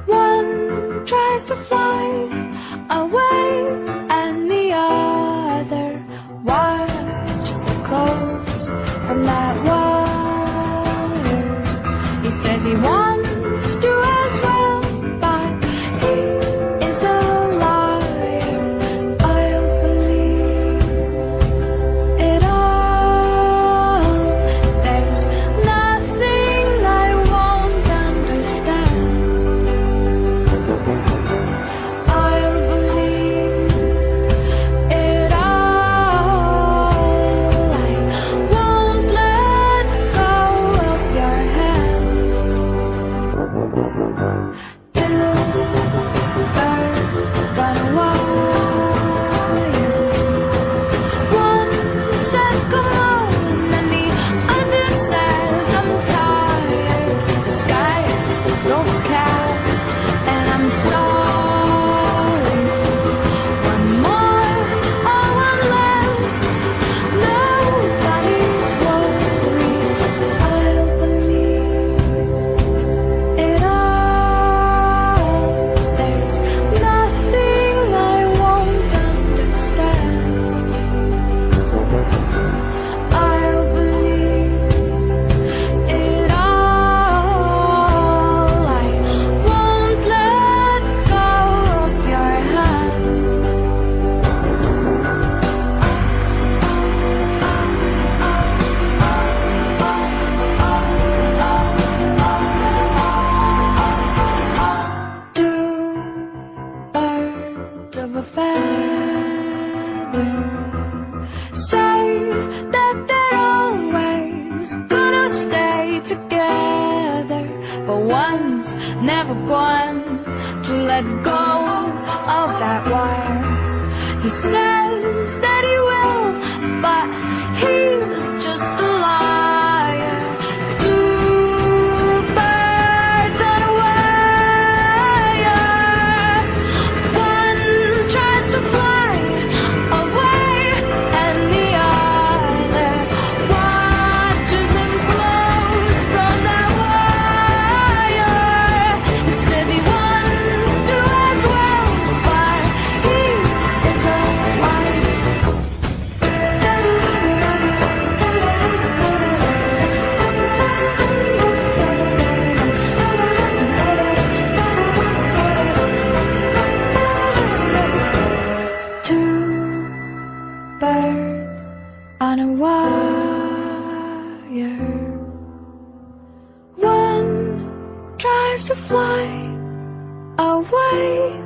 One tries to fly away and the other watches it close from that wire. He says he wants to as well, but he is a liar. I'll believe it all. There's nothing I won't understand. I'll believe it all. I won't let go of your hand. Two birds on a wire. One says come on and the other says I'm tired. The sky is overcast and I'm sorry. One more or one less, nobody's worried. I'll believe it all. There's nothing I won't understand. I'll believe it all. I won't let go of your hand. Two birds of a feather say that they're always gonna stay together, but one's never going to let go of that wire. He says that he will, but he's just a liar. Two birds on a wire. One tries to fly away and the other watches him close from that wire. He says he wants to as well, but he is a liar. Two birds on a wire. One tries to fly away